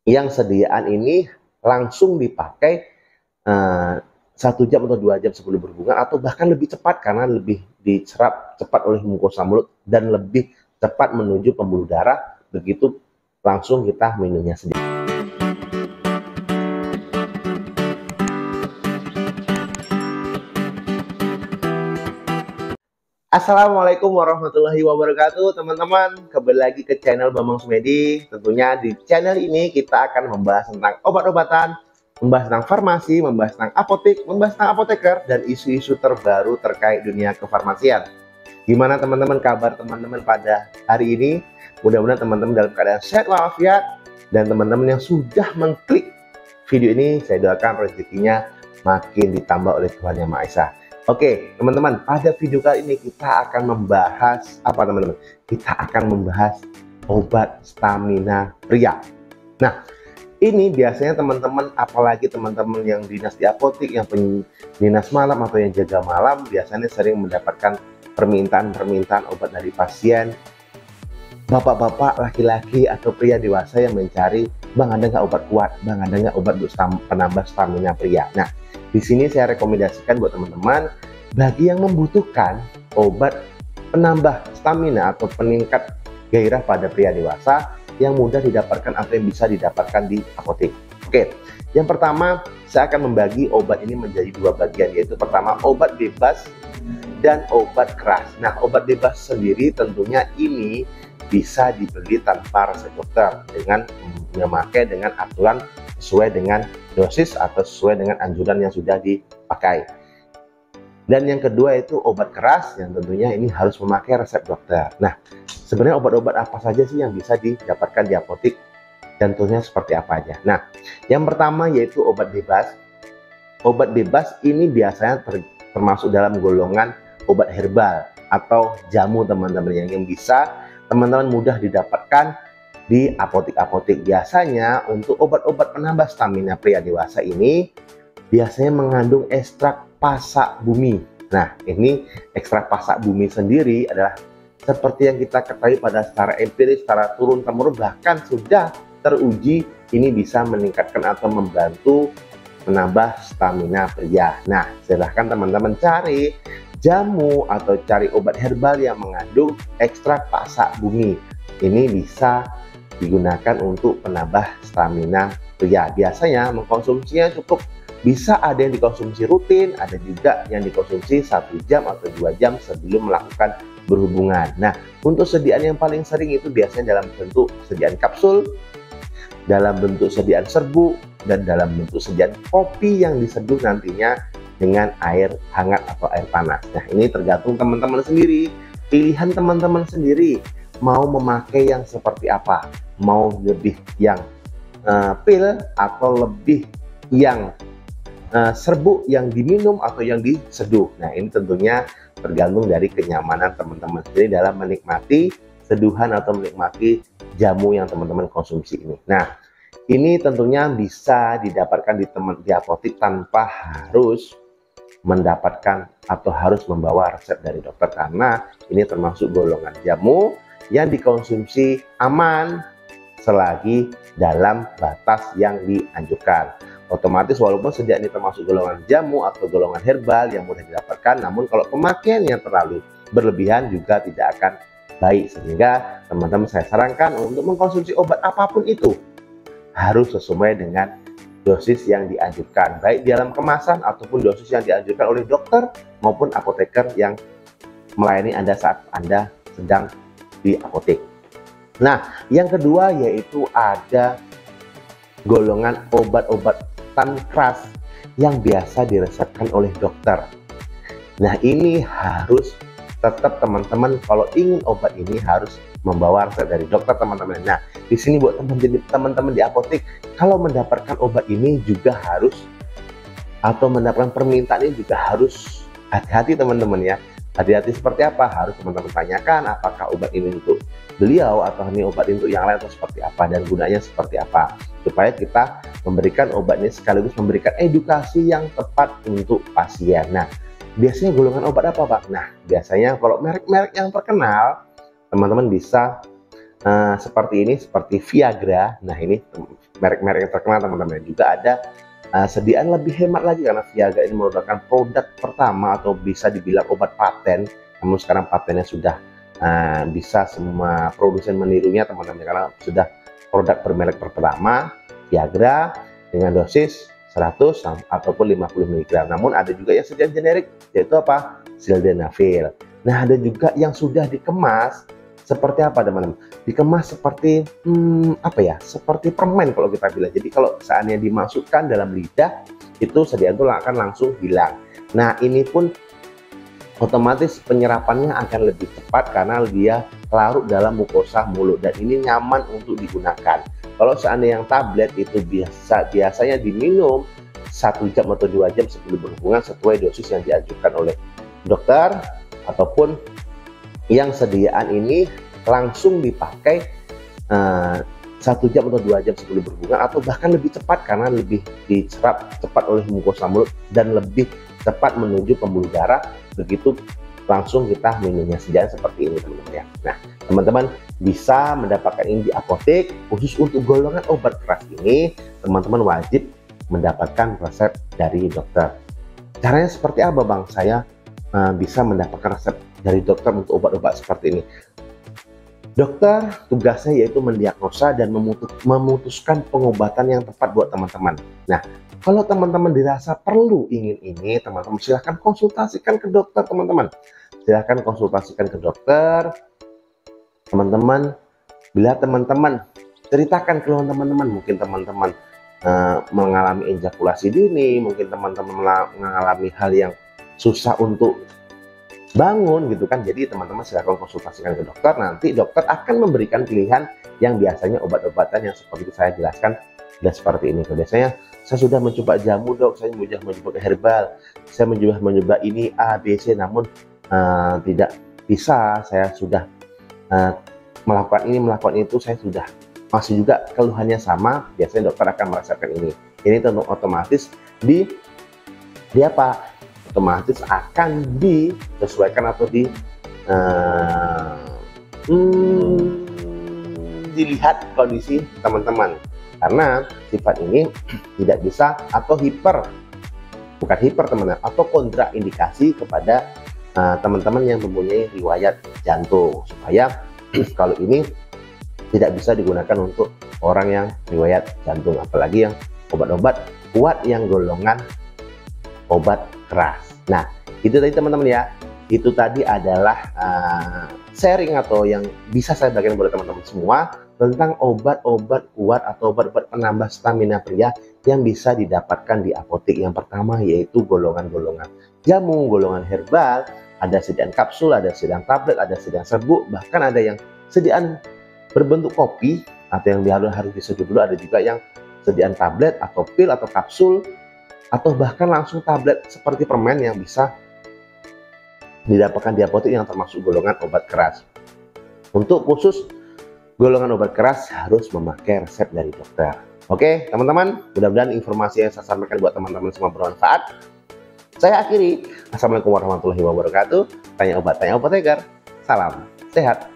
yang sediaan ini langsung dipakai 1 jam atau 2 jam sebelum berhubungan, atau bahkan lebih cepat karena lebih diserap cepat oleh mukosa mulut dan lebih cepat menuju pembuluh darah. Begitu langsung kita minumnya sendiri. Assalamualaikum warahmatullahi wabarakatuh, teman-teman. Kembali lagi ke channel Bambang Sumedi. Tentunya di channel ini kita akan membahas tentang obat-obatan, membahas tentang farmasi, membahas tentang apotek, membahas tentang apoteker, dan isu-isu terbaru terkait dunia kefarmasian. Gimana teman-teman kabar teman-teman pada hari ini? Mudah-mudahan teman-teman dalam keadaan sehat walafiat, dan teman-teman yang sudah mengklik video ini, saya doakan rezekinya makin ditambah oleh Tuhan Yang Maha Esa. Oke, teman-teman, pada video kali ini kita akan membahas apa, teman-teman? Kita akan membahas obat stamina pria. Nah, ini biasanya teman-teman, apalagi teman-teman yang dinas di apotek, yang dinas malam atau yang jaga malam, biasanya sering mendapatkan permintaan obat dari pasien, bapak-bapak, laki-laki atau pria dewasa yang mencari, "Bang, ada nggak obat kuat? Bang, ada nggak obat untuk penambah stamina pria?" Nah, di sini saya rekomendasikan buat teman-teman, bagi yang membutuhkan obat penambah stamina atau peningkat gairah pada pria dewasa yang mudah didapatkan atau yang bisa didapatkan di apotek. Oke, yang pertama saya akan membagi obat ini menjadi 2 bagian, yaitu pertama obat bebas dan obat keras. Nah, obat bebas sendiri tentunya ini bisa dibeli tanpa resep dokter dengan memakai dengan aturan sesuai dengan dosis atau sesuai dengan anjuran yang sudah dipakai. Dan yang kedua itu obat keras, yang tentunya ini harus memakai resep dokter. Nah, sebenarnya obat-obat apa saja sih yang bisa didapatkan di apotek dan tentunya seperti apa aja. Nah, yang pertama yaitu obat bebas. Obat bebas ini biasanya termasuk dalam golongan obat herbal atau jamu, teman-teman, yang bisa teman-teman mudah didapatkan di apotek-apotek. Biasanya untuk obat-obat penambah stamina pria dewasa ini biasanya mengandung ekstrak pasak bumi. Nah, ini ekstrak pasak bumi sendiri adalah seperti yang kita ketahui pada secara empiris, secara turun-temurun, bahkan sudah teruji ini bisa meningkatkan atau membantu menambah stamina pria. Nah, silahkan teman-teman cari jamu atau cari obat herbal yang mengandung ekstrak pasak bumi. Ini bisa digunakan untuk penambah stamina pria. Biasanya mengkonsumsinya cukup, bisa ada yang dikonsumsi rutin, ada juga yang dikonsumsi 1 jam atau 2 jam sebelum melakukan berhubungan. Nah, untuk sediaan yang paling sering itu biasanya dalam bentuk sediaan kapsul, dalam bentuk sediaan serbuk, dan dalam bentuk sediaan kopi yang diseduh nantinya dengan air hangat atau air panas. Nah, ini tergantung teman-teman sendiri, pilihan teman-teman sendiri mau memakai yang seperti apa, mau lebih yang pil atau lebih yang serbuk yang diminum atau yang diseduh. Nah, ini tentunya tergantung dari kenyamanan teman-teman sendiri dalam menikmati seduhan atau menikmati jamu yang teman-teman konsumsi ini. Nah, ini tentunya bisa didapatkan di apotek tanpa harus mendapatkan atau harus membawa resep dari dokter, karena ini termasuk golongan jamu yang dikonsumsi aman selagi dalam batas yang dianjurkan. Otomatis walaupun sediaan ini termasuk golongan jamu atau golongan herbal yang mudah didapatkan, namun kalau pemakaian yang terlalu berlebihan juga tidak akan baik, sehingga teman-teman saya sarankan untuk mengkonsumsi obat apapun itu harus sesuai dengan dosis yang dianjurkan, baik di dalam kemasan ataupun dosis yang dianjurkan oleh dokter maupun apoteker yang melayani Anda saat Anda sedang di apotek. Nah, yang kedua yaitu ada golongan obat-obatan keras yang biasa diresepkan oleh dokter. Nah, ini harus tetap teman-teman, kalau ingin obat ini harus membawa resep dari dokter, teman-teman. Nah, di sini buat teman-teman di apotek, kalau mendapatkan obat ini juga harus, atau mendapatkan permintaan ini juga harus hati-hati, teman-teman ya. Hati-hati seperti apa? Harus teman-teman tanyakan apakah obat ini untuk beliau atau ini obat untuk yang lain atau seperti apa, dan gunanya seperti apa, supaya kita memberikan obat ini sekaligus memberikan edukasi yang tepat untuk pasien. Nah, biasanya golongan obat apa, Pak? Nah, biasanya kalau merek-merek yang terkenal, teman-teman bisa seperti ini, seperti Viagra. Nah, ini merek-merek yang terkenal teman-teman. Juga ada sediaan lebih hemat lagi karena Viagra ini merupakan produk pertama atau bisa dibilang obat paten. Namun sekarang patennya sudah bisa semua produsen menirunya teman-teman, karena sudah produk bermerek pertama Viagra dengan dosis 100 ataupun 50 mg. Namun ada juga yang sediaan generik, yaitu apa? Sildenafil. Nah, ada juga yang sudah dikemas seperti apa teman-teman? Dikemas seperti apa ya? Seperti permen kalau kita bilang. Jadi kalau seandainya dimasukkan dalam lidah, itu sediaan itu akan langsung hilang. Nah, ini pun otomatis penyerapannya akan lebih cepat karena dia larut dalam mukosa mulut dan ini nyaman untuk digunakan. Kalau seandainya yang tablet itu biasanya diminum 1 jam atau 2 jam sebelum berhubungan sesuai dosis yang dianjurkan oleh dokter, ataupun yang sediaan ini langsung dipakai 1 jam atau 2 jam sebelum berhubungan, atau bahkan lebih cepat karena lebih diserap cepat oleh mukosa mulut dan lebih cepat menuju pembuluh darah. Begitu langsung kita minumnya sediaan seperti ini teman-teman ya. Nah, teman-teman bisa mendapatkan ini di apotek. Khusus untuk golongan obat keras ini, teman-teman wajib mendapatkan resep dari dokter. Caranya seperti apa bang? Saya bisa mendapatkan resep dari dokter untuk obat-obat seperti ini. Dokter tugasnya yaitu mendiagnosa dan memutuskan pengobatan yang tepat buat teman-teman. Nah, kalau teman-teman dirasa perlu ingin ini, teman-teman silahkan konsultasikan ke dokter teman-teman. Silahkan konsultasikan ke dokter teman-teman. Bila teman-teman ceritakan keluhan teman-teman, mungkin teman-teman mengalami ejakulasi dini, mungkin teman-teman mengalami hal yang susah untuk bangun gitu kan. Jadi teman-teman silahkan konsultasikan ke dokter. Nanti dokter akan memberikan pilihan yang biasanya obat-obatan yang seperti saya jelaskan sudah seperti ini. Biasanya saya sudah mencoba jamu dok, saya sudah mencoba herbal, saya mencoba ini A, B, C, namun tidak bisa. Saya sudah melakukan ini, melakukan itu, saya sudah masih juga keluhannya sama. Biasanya dokter akan merasakan ini. Ini tentu otomatis di apa? Otomatis akan disesuaikan atau dilihat kondisi teman-teman, karena sifat ini tidak bisa atau bukan hiper teman-teman, atau kontraindikasi kepada teman-teman yang mempunyai riwayat jantung, supaya kalau ini tidak bisa digunakan untuk orang yang riwayat jantung, apalagi yang obat-obat kuat yang golongan obat keras. Nah, itu tadi teman-teman ya. Itu tadi adalah sharing atau yang bisa saya bagikan buat teman-teman semua tentang obat-obat kuat atau obat-obat penambah stamina pria yang bisa didapatkan di apotek. Yang pertama yaitu golongan-golongan jamu, golongan herbal, ada sediaan kapsul, ada sediaan tablet, ada sediaan serbuk, bahkan ada yang sediaan berbentuk kopi atau yang harus diseduh dulu, ada juga yang sediaan tablet atau pil atau kapsul, atau bahkan langsung tablet seperti permen yang bisa didapatkan di apotek yang termasuk golongan obat keras. Untuk khusus golongan obat keras harus memakai resep dari dokter. Oke teman-teman, mudah-mudahan informasi yang saya sampaikan buat teman-teman semua bermanfaat. Saya akhiri. Assalamualaikum warahmatullahi wabarakatuh. Tanya obat, tanya apoteker. Salam sehat.